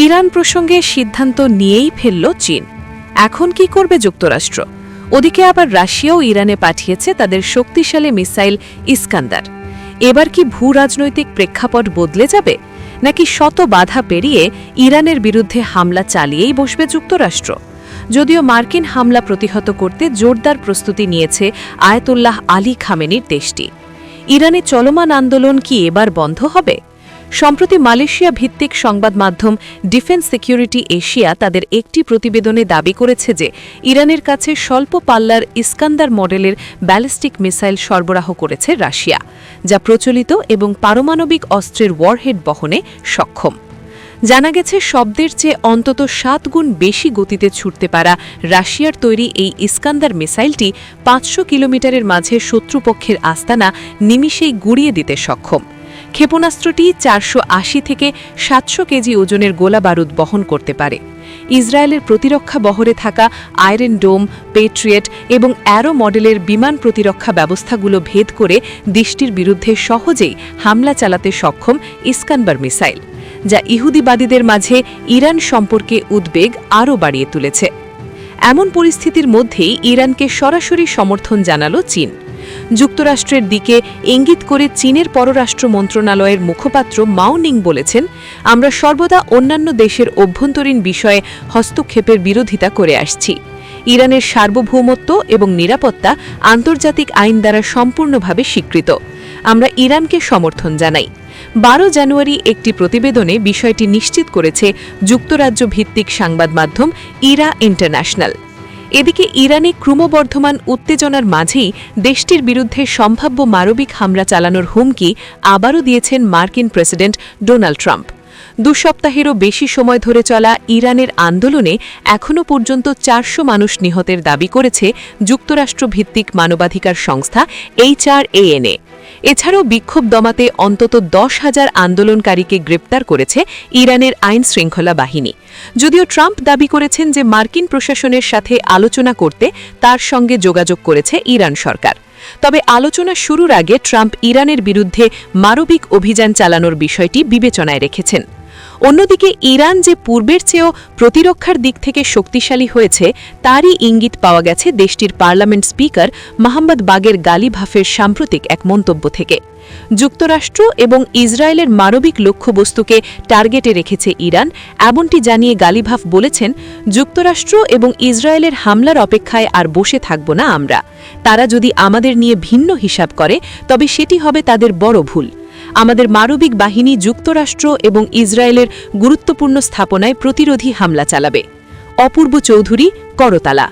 Iran প্রসঙ্গে সিদ্ধান্ত নিয়েই ফেলল চীন। এখন কি করবে যুক্তরাষ্ট্র? ওদিকে আবার রাশিয়াও ইরানে পাঠিয়েছে তাদের শক্তিশালী মিসাইল ইস্কান্দার। এবার কি ভূ রাজনৈতিক প্রেক্ষাপট বদলে যাবে, নাকি শত বাধা পেরিয়ে ইরানের বিরুদ্ধে হামলা চালিয়েই বসবে যুক্তরাষ্ট্র? যদিও মার্কিন হামলা প্রতিহত করতে জোরদার প্রস্তুতি নিয়েছে আয়াতুল্লাহ আলী খামেনির দেশটি। ইরানে চলমান আন্দোলন কি এবার বন্ধ হবে? সম্প্রতি মালয়েশিয়া ভিত্তিক সংবাদ মাধ্যম ডিফেন্স সিকিউরিটি এশিয়া তাদের একটি প্রতিবেদনে দাবি করেছে যে ইরানের কাছে স্বল্প পাল্লার ইস্কান্দার মডেলের ব্যালিস্টিক মিসাইল সরবরাহ করেছে রাশিয়া, যা প্রচলিত এবং পারমাণবিক অস্ত্রের ওয়ারহেড বহনে সক্ষম। জানা গেছে শব্দের চেয়ে অন্তত 7 গুণ বেশি গতিতে ছুটতে পারা রাশিয়ার তৈরি এই ইস্কান্দার মিসাইলটি 500 কিলোমিটারের মাঝে শত্রুপক্ষের আস্তানা নিমিষেই গুড়িয়ে দিতে সক্ষম। ক্ষেপণাস্ত্রটি 480 থেকে 700 কেজি ওজনের গোলা বারুদ বহন করতে পারে। ইসরায়েলের প্রতিরক্ষা বহরে থাকা আয়রন ডোম, পেট্রিয়েট এবং অ্যারো মডেলের বিমান প্রতিরক্ষা ব্যবস্থাগুলো ভেদ করে দেশটির বিরুদ্ধে সহজেই হামলা চালাতে সক্ষম ইস্কান্দার মিসাইল, যা ইহুদিবাদীদের মাঝে ইরান সম্পর্কে উদ্বেগ আরও বাড়িয়ে তুলেছে। এমন পরিস্থিতির মধ্যেই ইরানকে সরাসরি সমর্থন জানালো চীন। যুক্তরাষ্ট্রের দিকে ইঙ্গিত করে চীনের পররাষ্ট্র মন্ত্রণালয়ের মুখপাত্র মাও নিং বলেছেন, আমরা সর্বদা অন্যান্য দেশের অভ্যন্তরীণ বিষয়ে হস্তক্ষেপের বিরোধিতা করে আসছি। ইরানের সার্বভৌমত্ব এবং নিরাপত্তা আন্তর্জাতিক আইন দ্বারা সম্পূর্ণভাবে স্বীকৃত। আমরা ইরানকে সমর্থন জানাই। 12 জানুয়ারি একটি প্রতিবেদনে বিষয়টি নিশ্চিত করেছে যুক্তরাজ্য ভিত্তিক সংবাদ মাধ্যম ইরা ইন্টারন্যাশনাল। এদিকে ইরানে ক্রমবর্ধমান উত্তেজনার মাঝেই দেশটির বিরুদ্ধে সম্ভাব্য মানবিক হামলা চালানোর হুমকি আবারও দিয়েছেন মার্কিন প্রেসিডেন্ট ডোনাল্ড ট্রাম্প। 2 সপ্তাহেরও বেশি সময় ধরে চলা ইরানের আন্দোলনে এখনও পর্যন্ত 400 মানুষ নিহতের দাবি করেছে যুক্তরাষ্ট্র ভিত্তিক মানবাধিকার সংস্থা HRANA। এছাড়াও বিক্ষোভ দমাতে অন্তত 10,000 আন্দোলনকারীকে গ্রেপ্তার করেছে ইরানের আইন শৃঙ্খলা বাহিনী। যদিও ট্রাম্প দাবি করেছেন যে মার্কিন প্রশাসনের সাথে আলোচনা করতে তার সঙ্গে যোগাযোগ করেছে ইরান সরকার। তবে আলোচনা শুরুর আগে ট্রাম্প ইরানের বিরুদ্ধে মানবিক অভিযান চালানোর বিষয়টি বিবেচনায় রেখেছেন। অন্যদিকে ইরান যে পূর্বের চেয়েও প্রতিরক্ষার দিক থেকে শক্তিশালী হয়েছে তারই ইঙ্গিত পাওয়া গেছে দেশটির পার্লামেন্ট স্পিকার মোহাম্মদ বাগের গালিভাফের সাম্প্রতিক এক মন্তব্য থেকে। যুক্তরাষ্ট্র এবং ইসরায়েলের মানবিক লক্ষ্যবস্তুকে টার্গেটে রেখেছে ইরান, এমনটি জানিয়ে গালিভাফ বলেছেন, যুক্তরাষ্ট্র এবং ইসরায়েলের হামলার অপেক্ষায় আর বসে থাকব না আমরা। তারা যদি আমাদের নিয়ে ভিন্ন হিসাব করে তবে সেটি হবে তাদের বড় ভুল। আমাদের মানবিক বাহিনী যুক্তরাষ্ট্র এবং ইসরায়েলের গুরুত্বপূর্ণ স্থাপনায় প্রতিরোধী হামলা চালাবে। অপূর্ব চৌধুরী, করতলা।